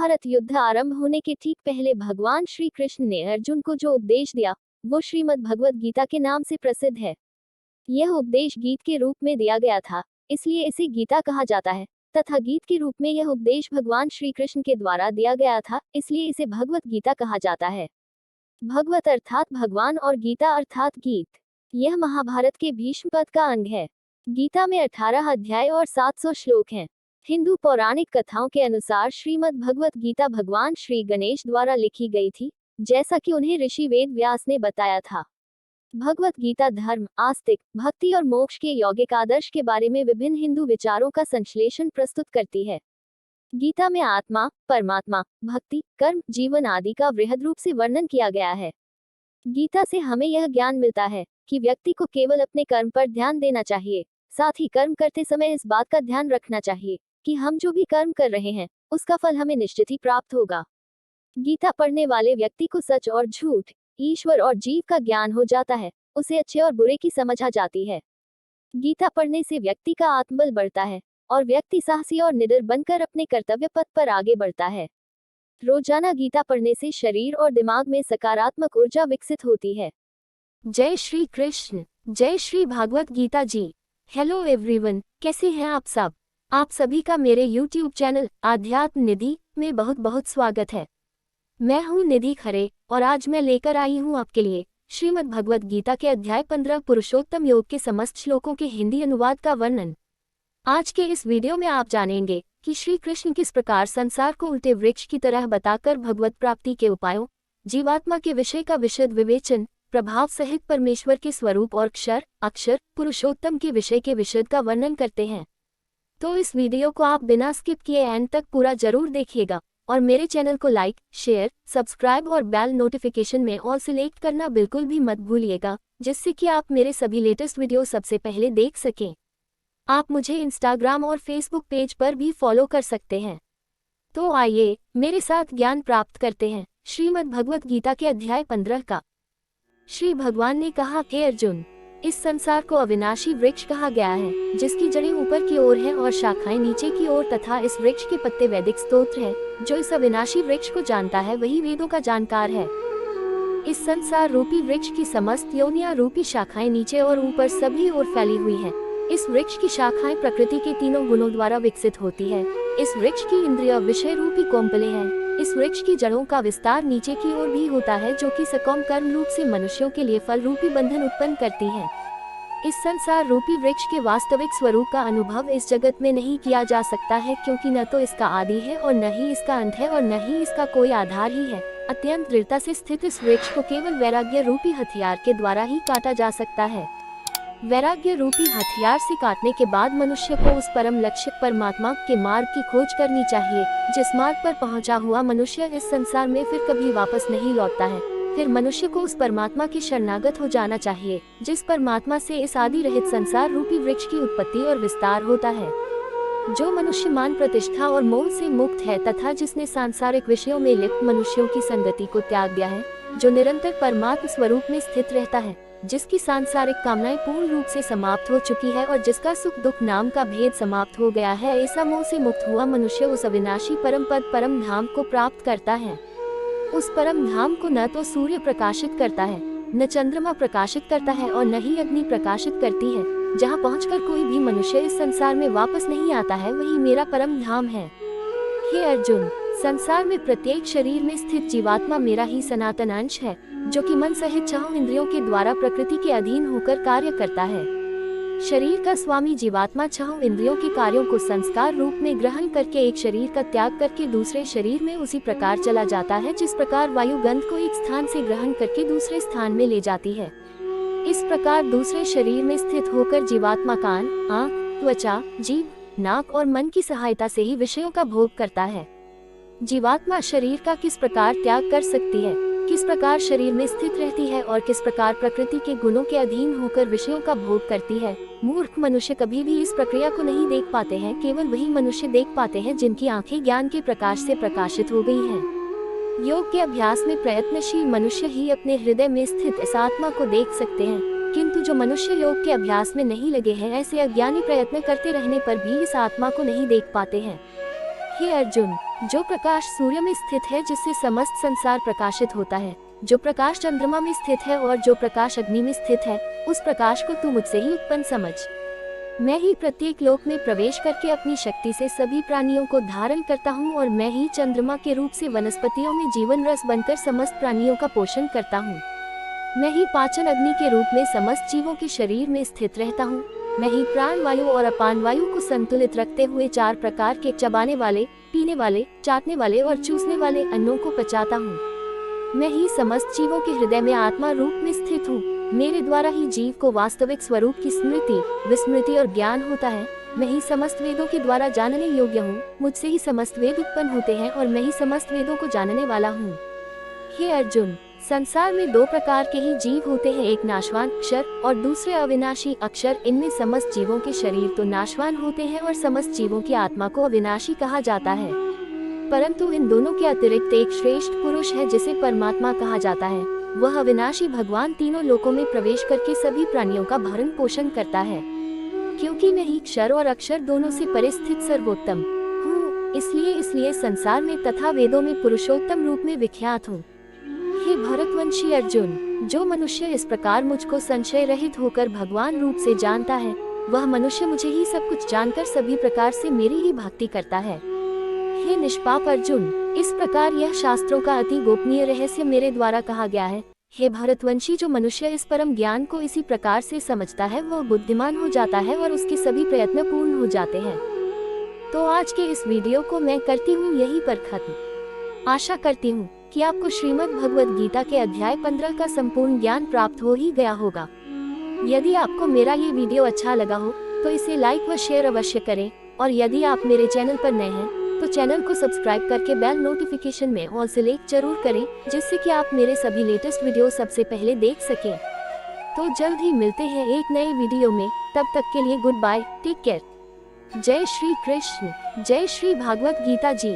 महाभारत युद्ध आरंभ होने के ठीक पहले भगवान श्री कृष्ण ने अर्जुन को जो उपदेश दिया वो श्रीमद् भगवत गीता के नाम से प्रसिद्ध है। यह उपदेश गीत के रूप में दिया गया था, इसलिए इसे गीता कहा जाता है, तथा गीत के रूप में यह उपदेश भगवान श्री कृष्ण के द्वारा दिया गया था, इसलिए इसे भगवत गीता कहा जाता है। भगवत अर्थात भगवान और गीता अर्थात गीत। यह महाभारत के भीष्म पद का अंग है। गीता में 18 अध्याय और 700 श्लोक हैं। हिंदू पौराणिक कथाओं के अनुसार श्रीमद् भगवत गीता भगवान श्री गणेश द्वारा लिखी गई थी, जैसा कि उन्हें ऋषि वेद व्यास ने बताया था। भगवत गीता धर्म, आस्तिक, भक्ति और मोक्ष के यौगिक आदर्श के बारे में विभिन्न हिंदू विचारों का संश्लेषण प्रस्तुत करती है। गीता में आत्मा, परमात्मा, भक्ति, कर्म, जीवन आदि का वृहद रूप से वर्णन किया गया है। गीता से हमें यह ज्ञान मिलता है कि व्यक्ति को केवल अपने कर्म पर ध्यान देना चाहिए, साथ ही कर्म करते समय इस बात का ध्यान रखना चाहिए कि हम जो भी कर्म कर रहे हैं उसका फल हमें निश्चित ही प्राप्त होगा। गीता पढ़ने वाले व्यक्ति को सच और झूठ, ईश्वर और जीव का ज्ञान हो जाता है, उसे अच्छे और बुरे की समझ आ जाती है। गीता पढ़ने से व्यक्ति का आत्मबल बढ़ता है और व्यक्ति साहसी और निडर बनकर अपने कर्तव्य पथ पर आगे बढ़ता है। रोजाना गीता पढ़ने से शरीर और दिमाग में सकारात्मक ऊर्जा विकसित होती है। जय श्री कृष्ण, जय श्री भागवत गीता जी। हेलो एवरीवन, कैसे हैं आप सब? आप सभी का मेरे YouTube चैनल आध्यात्म निधि में बहुत बहुत स्वागत है। मैं हूं निधि खरे और आज मैं लेकर आई हूं आपके लिए श्रीमद् भगवत गीता के अध्याय 15 पुरुषोत्तम योग के समस्त श्लोकों के हिंदी अनुवाद का वर्णन। आज के इस वीडियो में आप जानेंगे कि श्री कृष्ण किस प्रकार संसार को उल्टे वृक्ष की तरह बताकर भगवत प्राप्ति के उपायों, जीवात्मा के विषय का विशद विवेचन, प्रभाव सहित परमेश्वर के स्वरूप और अक्षर पुरुषोत्तम के विषय के विशद का वर्णन करते हैं। तो इस वीडियो को आप बिना स्किप किए एंड तक पूरा जरूर देखिएगा और मेरे चैनल को लाइक, शेयर, सब्सक्राइब और बेल नोटिफिकेशन में ऑल सिलेक्ट करना बिल्कुल भी मत भूलिएगा, जिससे कि आप मेरे सभी लेटेस्ट वीडियो सबसे पहले देख सकें। आप मुझे इंस्टाग्राम और फेसबुक पेज पर भी फॉलो कर सकते हैं। तो आइए मेरे साथ ज्ञान प्राप्त करते हैं श्रीमद् भगवत गीता के अध्याय 15 का। श्री भगवान ने कहा, हे अर्जुन, इस संसार को अविनाशी वृक्ष कहा गया है, जिसकी जड़ें ऊपर की ओर हैं और शाखाएं नीचे की ओर, तथा इस वृक्ष के पत्ते वैदिक स्तोत्र हैं। जो इस अविनाशी वृक्ष को जानता है वही वेदों का जानकार है। इस संसार रूपी वृक्ष की समस्त योनियां रूपी शाखाएं नीचे और ऊपर सभी ओर फैली हुई हैं। इस वृक्ष की शाखाएं प्रकृति के तीनों गुणों द्वारा विकसित होती है। इस वृक्ष की इंद्रिय विषय रूपी कोम्पले हैं। इस वृक्ष की जड़ों का विस्तार नीचे की ओर भी होता है, जो कि सकौम कर्म रूप से मनुष्यों के लिए फल रूपी बंधन उत्पन्न करती है। इस संसार रूपी वृक्ष के वास्तविक स्वरूप का अनुभव इस जगत में नहीं किया जा सकता है, क्योंकि न तो इसका आदि है और न ही इसका अंत है और न ही इसका कोई आधार ही है। अत्यंत दृढ़ता से स्थित इस वृक्ष को केवल वैराग्य रूपी हथियार के द्वारा ही काटा जा सकता है। वैराग्य रूपी हथियार से काटने के बाद मनुष्य को उस परम लक्ष्य परमात्मा के मार्ग की खोज करनी चाहिए। जिस मार्ग पर पहुंचा हुआ मनुष्य इस संसार में फिर कभी वापस नहीं लौटता है। फिर मनुष्य को उस परमात्मा के शरणागत हो जाना चाहिए, जिस परमात्मा से इस आदि रहित संसार रूपी वृक्ष की उत्पत्ति और विस्तार होता है। जो मनुष्य मान प्रतिष्ठा और मोह से मुक्त है तथा जिसने सांसारिक विषयों में लिप्त मनुष्यों की संगति को त्याग दिया है, जो निरंतर परमात्म स्वरूप में स्थित रहता है, जिसकी सांसारिक कामनाएं पूर्ण रूप से समाप्त हो चुकी है और जिसका सुख दुख नाम का भेद समाप्त हो गया है, ऐसा मोह से मुक्त हुआ मनुष्य उस अविनाशी परम पद परम धाम को प्राप्त करता है। उस परम धाम को न तो सूर्य प्रकाशित करता है, न चंद्रमा प्रकाशित करता है और न ही अग्नि प्रकाशित करती है। जहाँ पहुंचकर कोई भी मनुष्य इस संसार में वापस नहीं आता है, वही मेरा परम धाम है। हे अर्जुन, संसार में प्रत्येक शरीर में स्थित जीवात्मा मेरा ही सनातन अंश है, जो कि मन सहित 6 इंद्रियों के द्वारा प्रकृति के अधीन होकर कार्य करता है। शरीर का स्वामी जीवात्मा 6 इंद्रियों के कार्यों को संस्कार रूप में ग्रहण करके एक शरीर का त्याग करके दूसरे शरीर में उसी प्रकार चला जाता है, जिस प्रकार वायु गंध को एक स्थान से ग्रहण करके दूसरे स्थान में ले जाती है। इस प्रकार दूसरे शरीर में स्थित होकर जीवात्मा कान, आँख, त्वचा, जीभ, नाक और मन की सहायता से ही विषयों का भोग करता है। जीवात्मा शरीर का किस प्रकार त्याग कर सकती है, किस प्रकार शरीर में स्थित रहती है और किस प्रकार प्रकृति के गुणों के अधीन होकर विषयों का भोग करती है, मूर्ख मनुष्य कभी भी इस प्रक्रिया को नहीं देख पाते हैं। केवल वही मनुष्य देख पाते हैं जिनकी आंखें ज्ञान के प्रकाश से प्रकाशित हो गई हैं। योग के अभ्यास में प्रयत्नशील मनुष्य ही अपने हृदय में स्थित इस आत्मा को देख सकते हैं, किंतु जो मनुष्य योग के अभ्यास में नहीं लगे हैं, ऐसे अज्ञानी प्रयत्न करते रहने पर भी इस आत्मा को नहीं देख पाते हैं। हे अर्जुन, जो प्रकाश सूर्य में स्थित है जिससे समस्त संसार प्रकाशित होता है, जो प्रकाश चंद्रमा में स्थित है और जो प्रकाश अग्नि में स्थित है, उस प्रकाश को तू मुझसे ही उत्पन्न समझ। मैं ही प्रत्येक लोक में प्रवेश करके अपनी शक्ति से सभी प्राणियों को धारण करता हूँ और मैं ही चंद्रमा के रूप से वनस्पतियों में जीवन रस बनकर समस्त प्राणियों का पोषण करता हूँ। मैं ही पाचन अग्नि के रूप में समस्त जीवों के शरीर में स्थित रहता हूँ। मैं ही प्राण वायु और अपान वायु को संतुलित रखते हुए 4 प्रकार के चबाने वाले, पीने वाले, चाटने वाले और चूसने वाले अन्नों को पचाता हूँ। मैं ही समस्त जीवों के हृदय में आत्मा रूप में स्थित हूँ। मेरे द्वारा ही जीव को वास्तविक स्वरूप की स्मृति, विस्मृति और ज्ञान होता है। मैं ही समस्त वेदों के द्वारा जानने योग्य हूँ। मुझसे ही समस्त वेद उत्पन्न होते हैं और मैं ही समस्त वेदों को जानने वाला हूँ। हे अर्जुन, संसार में 2 प्रकार के ही जीव होते हैं, एक नाशवान अक्षर और दूसरे अविनाशी अक्षर। इनमें समस्त जीवों के शरीर तो नाशवान होते हैं और समस्त जीवों की आत्मा को अविनाशी कहा जाता है, परंतु इन दोनों के अतिरिक्त एक श्रेष्ठ पुरुष है जिसे परमात्मा कहा जाता है। वह अविनाशी भगवान तीनों लोकों में प्रवेश करके सभी प्राणियों का भरण पोषण करता है। क्योंकि मैं ही क्षर और अक्षर दोनों से परिस्थित सर्वोत्तम हूँ, इसलिए संसार में तथा वेदों में पुरुषोत्तम रूप में विख्यात हूँ। हे भरतवंशी अर्जुन, जो मनुष्य इस प्रकार मुझको संशय रहित होकर भगवान रूप से जानता है, वह मनुष्य मुझे ही सब कुछ जानकर सभी प्रकार से मेरी ही भक्ति करता है। हे निष्पाप अर्जुन, इस प्रकार यह शास्त्रों का अति गोपनीय रहस्य मेरे द्वारा कहा गया है। हे भरतवंशी, जो मनुष्य इस परम ज्ञान को इसी प्रकार से समझता है वह बुद्धिमान हो जाता है और उसके सभी प्रयत्न पूर्ण हो जाते हैं। तो आज के इस वीडियो को मैं करती हूँ यहीं पर खत्म। आशा करती हूँ कि आपको श्रीमद् भगवद गीता के अध्याय 15 का संपूर्ण ज्ञान प्राप्त हो ही गया होगा। यदि आपको मेरा ये वीडियो अच्छा लगा हो तो इसे लाइक व शेयर अवश्य करें और यदि आप मेरे चैनल पर नए हैं तो चैनल को सब्सक्राइब करके बेल नोटिफिकेशन में ऑल सेलेक्ट जरूर करें, जिससे कि आप मेरे सभी लेटेस्ट वीडियो सबसे पहले देख सकें। तो जल्द ही मिलते हैं एक नए वीडियो में, तब तक के लिए गुड बाय, टेक केयर। जय श्री कृष्ण, जय श्री भागवत गीता जी।